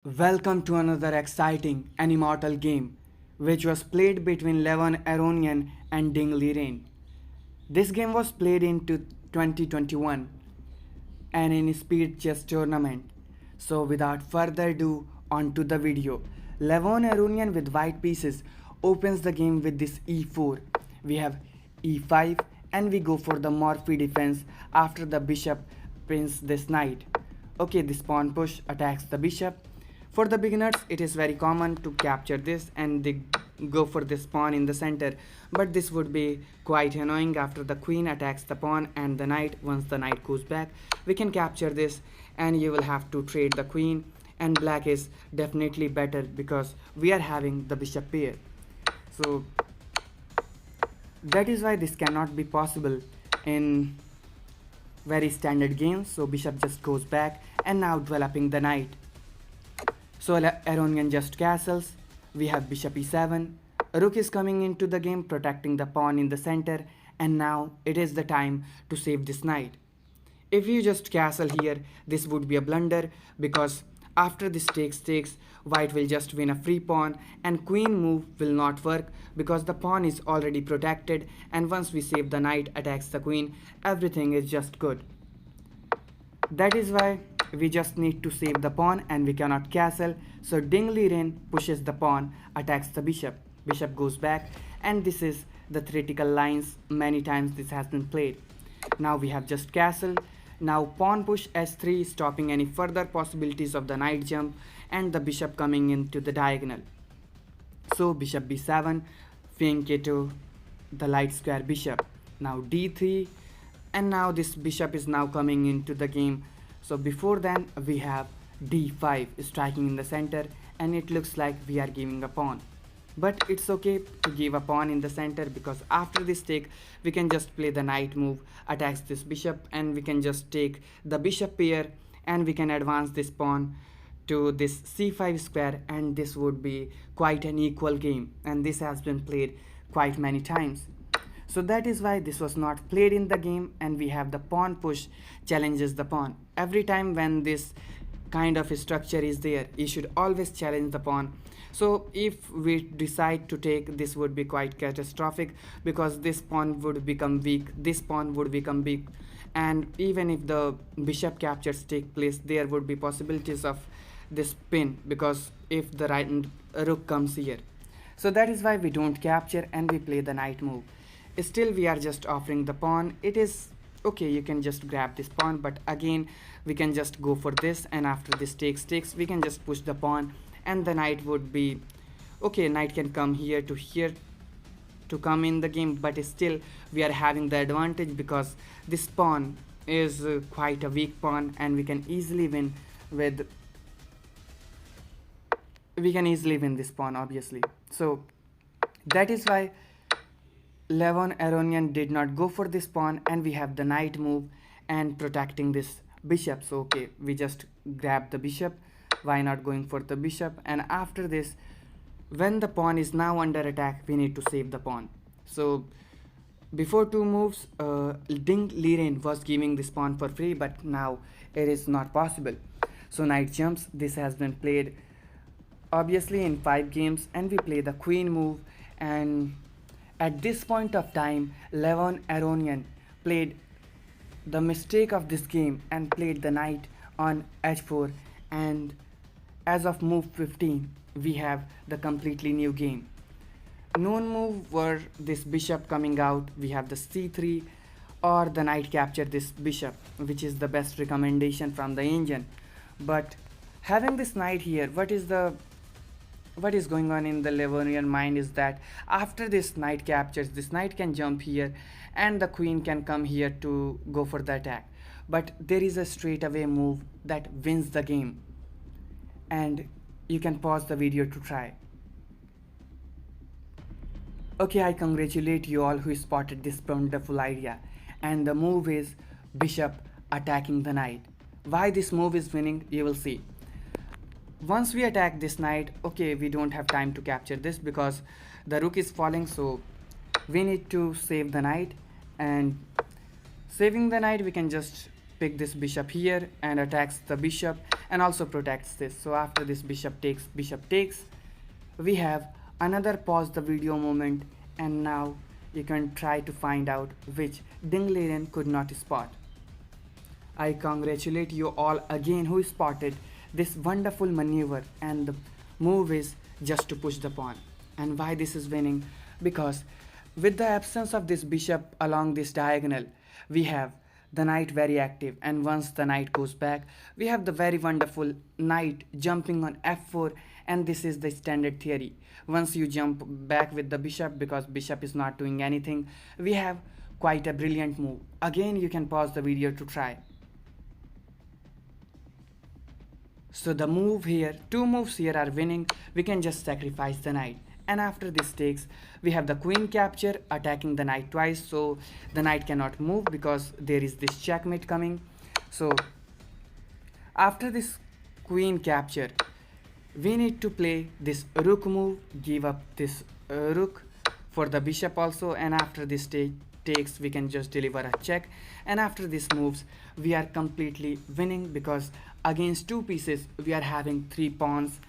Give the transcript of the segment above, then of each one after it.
Welcome to another exciting and immortal game, which was played between Levon Aronian and Ding Liren. This game was played in 2021 and in speed chess tournament. So without further ado, on to the video. Levon Aronian with white pieces opens the game with this e4. We have e5 and we go for the Morphy defense after the bishop pins this knight. Okay, this pawn push attacks the bishop. For the beginners, it is very common to capture this and they go for this pawn in the center, but this would be quite annoying after the queen attacks the pawn and the knight. Once the knight goes back, we can capture this and you will have to trade the queen, and black is definitely better because we are having the bishop pair. So that is why this cannot be possible in very standard games. So bishop just goes back and now developing the knight. So Aronian just castles. We have bishop e7. Rook is coming into the game, protecting the pawn in the center, and now it is the time to save this knight. If you just castle here, this would be a blunder because after this takes, white will just win a free pawn and queen move will not work because the pawn is already protected, and once we save the knight attacks the queen, everything is just good. That is why we just need to save the pawn and we cannot castle. So Ding Liren pushes the pawn, attacks the bishop. Bishop goes back, and this is the theoretical lines. Many times this has been played. Now we have just castle. Now pawn push s3, stopping any further possibilities of the knight jump and the bishop coming into the diagonal. So bishop b7, flank to the light square bishop. Now d3, and now this bishop is now coming into the game. So before then we have d5 striking in the center, and it looks like we are giving a pawn. But it's okay to give a pawn in the center because after this take we can just play the knight move, attacks this bishop, and we can just take the bishop pair and we can advance this pawn to this c5 square, and this would be quite an equal game, and this has been played quite many times. So that is why this was not played in the game, and we have the pawn push challenges the pawn. Every time when this kind of structure is there, you should always challenge the pawn. So if we decide to take, this would be quite catastrophic because this pawn would become weak, this pawn would become weak, and even if the bishop captures take place, there would be possibilities of this pin because if the right rook comes here. So that is why we don't capture and we play the knight move. Still we are just offering the pawn. It is okay, you can just grab this pawn, but again we can just go for this, and after this takes we can just push the pawn and the knight would be okay. Knight can come here to come in the game, but still we are having the advantage because this pawn is quite a weak pawn, and we can easily win this pawn obviously. So that is why Levon Aronian did not go for this pawn, and we have the knight move and protecting this bishop. So okay, we just grab the bishop. Why not going for the bishop? And after this, when the pawn is now under attack, we need to save the pawn. So before two moves, Ding Liren was giving this pawn for free, but now it is not possible. So knight jumps. This has been played obviously in 5 games, and we play the queen move, and at this point of time, Levon Aronian played the mistake of this game and played the knight on h4, and as of move 15, we have the completely new game. Known move were this bishop coming out, we have the c3, or the knight capture this bishop, which is the best recommendation from the engine. But having this knight here, what is going on in the Levonian mind is that after this knight captures, this knight can jump here and the queen can come here to go for the attack, but there is a straightaway move that wins the game, and you can pause the video to try. Okay, I congratulate you all who spotted this wonderful idea, and the move is bishop attacking the knight. Why this move is winning, you will see. Once we attack this knight, okay, we don't have time to capture this because the rook is falling, so we need to save the knight, and saving the knight we can just pick this bishop here and attacks the bishop, and also protects this. So after this bishop takes, we have another pause the video moment, and now you can try to find out which Liren could not spot. I congratulate you all again who spotted this wonderful maneuver, and the move is just to push the pawn. And why this is winning? Because with the absence of this bishop along this diagonal, we have the knight very active, and once the knight goes back, we have the very wonderful knight jumping on f4, and this is the standard theory. Once you jump back with the bishop, because bishop is not doing anything, we have quite a brilliant move. Again, you can pause the video to try. So the move here, two moves here are winning. We can just sacrifice the knight. And after this takes, we have the queen capture attacking the knight twice, so the knight cannot move because there is this checkmate coming. So after this queen capture, we need to play this rook move, give up this rook for the bishop also, and after this takes, we can just deliver a check. And after this moves, we are completely winning, because against two pieces we are having 3 pawns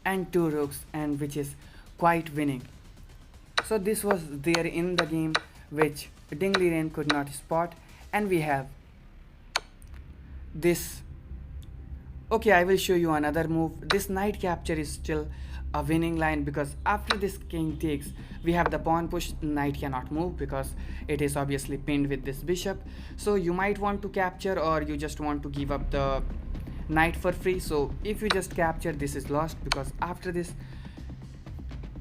and 2 rooks, and which is quite winning. So this was there in the game which Liren could not spot. And we have this. Okay, I will show you another move. This knight capture is still a winning line, because after this king takes, we have the pawn push. Knight cannot move because it is obviously pinned with this bishop. So you might want to capture, or you just want to give up the knight for free. So if you just capture, this is lost, because after this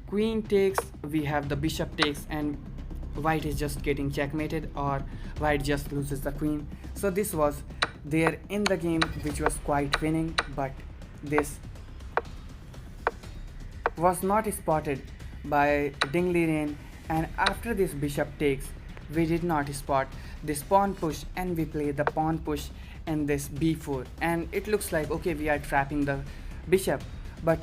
queen takes, we have the bishop takes, and white is just getting checkmated, or white just loses the queen. So this was there in the game which was quite winning, but this was not spotted by Liren. And after this bishop takes, we did not spot this pawn push, and we play the pawn push and this b4, and it looks like okay, we are trapping the bishop, but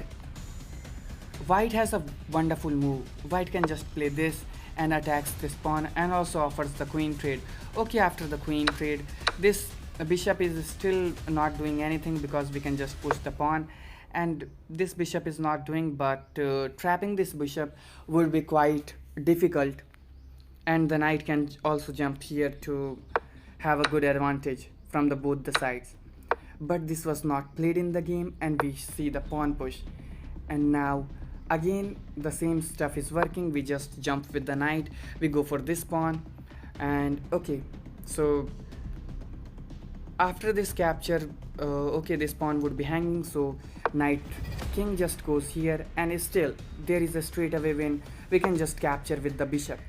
white has a wonderful move. White can just play this and attacks this pawn, and also offers the queen trade. Okay, after the queen trade, this bishop is still not doing anything, because we can just push the pawn, and this bishop is not doing, but trapping this bishop would be quite difficult, and the knight can also jump here to have a good advantage from the both the sides. But this was not played in the game, and we see the pawn push, and now again the same stuff is working. We just jump with the knight, we go for this pawn, and okay, so after this capture, okay, this pawn would be hanging, so knight king just goes here, and still there is a straight away win. We can just capture with the bishop.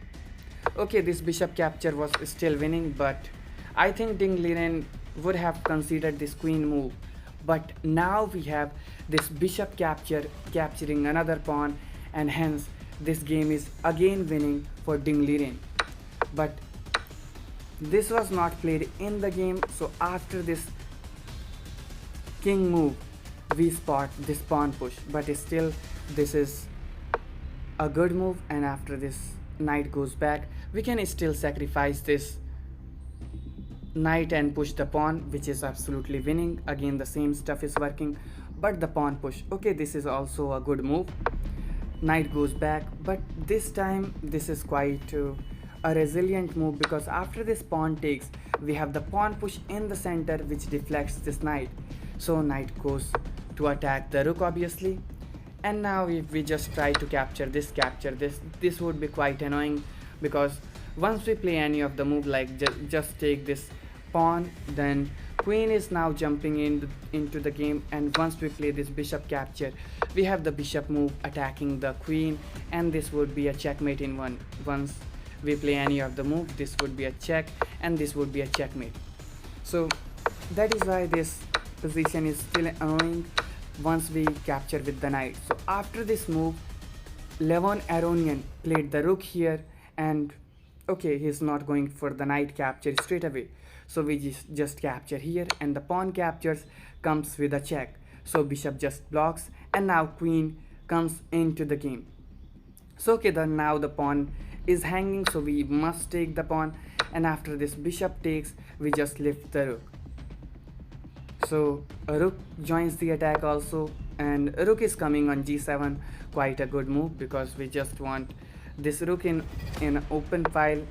Okay, this bishop capture was still winning, but I think Liren would have considered this queen move. But now we have this bishop capture capturing another pawn, and hence this game is again winning for Liren. But this was not played in the game, so after this king move, we spot this pawn push, but still this is a good move. And after this knight goes back, we can still sacrifice this knight and push the pawn, which is absolutely winning. Again the same stuff is working, but the pawn push, okay, this is also a good move. Knight goes back, but this time this is quite a resilient move, because after this pawn takes, we have the pawn push in the center which deflects this knight. So knight goes to attack the rook obviously, and now if we just try to capture this would be quite annoying, because once we play any of the move like just take this pawn, then queen is now jumping into the game, and once we play this bishop capture, we have the bishop move attacking the queen, and this would be a checkmate in one. Once we play any of the move, this would be a check, and this would be a checkmate. So that is why this position is still annoying once we capture with the knight. So after this move, Levon Aronian played the rook here, and okay, he's not going for the knight capture straight away, so we just capture here, and the pawn captures comes with a check, so bishop just blocks, and now queen comes into the game. So okay, now the pawn is hanging, so we must take the pawn, and after this bishop takes, we just lift the rook. So rook joins the attack also, and rook is coming on g7, quite a good move because we just want this rook in open file.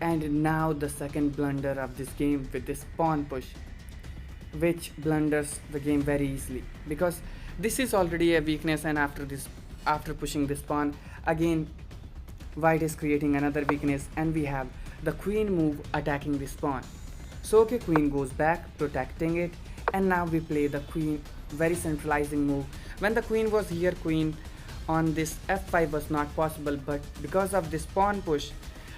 And now the second blunder of this game with this pawn push, which blunders the game very easily because this is already a weakness, and after pushing this pawn again, white is creating another weakness, and we have the queen move attacking this pawn. So okay, queen goes back protecting it, and now we play the queen, very centralizing move. When the queen was here, queen on this f5 was not possible, but because of this pawn push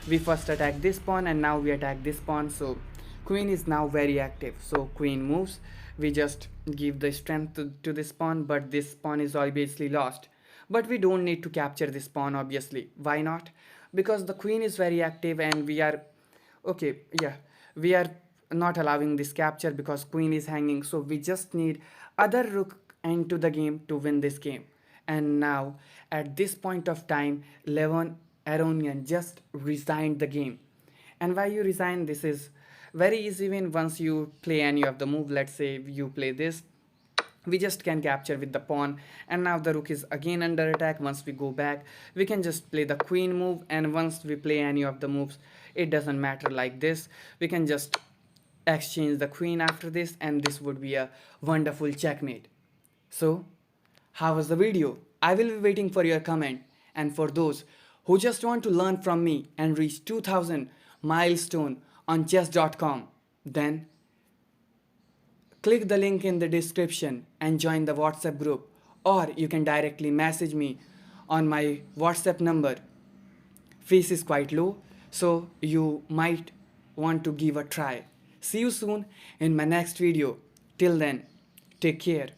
we first attack this pawn and now we attack this pawn. So queen is now very active, so queen moves, we just give the strength to this pawn, but this pawn is obviously lost. But we don't need to capture this pawn, obviously. Why not? Because the queen is very active and we are okay, yeah, we are not allowing this capture because queen is hanging, so we just need other rook into the game to win this game. And now at this point of time, Levon Aronian just resigned the game. And why you resign? This is very easy win. Once you play any of the move, let's say you play this, we just can capture with the pawn, and now the rook is again under attack. Once we go back, we can just play the queen move, and once we play any of the moves, it doesn't matter like this, we can just exchange the queen after this, and this would be a wonderful checkmate. So how was the video? I will be waiting for your comment, and for those who just want to learn from me and reach 2000 milestone on chess.com, then click the link in the description and join the WhatsApp group, or you can directly message me on my WhatsApp number. Fees is quite low, so you might want to give a try. See you soon in my next video. Till then, take care.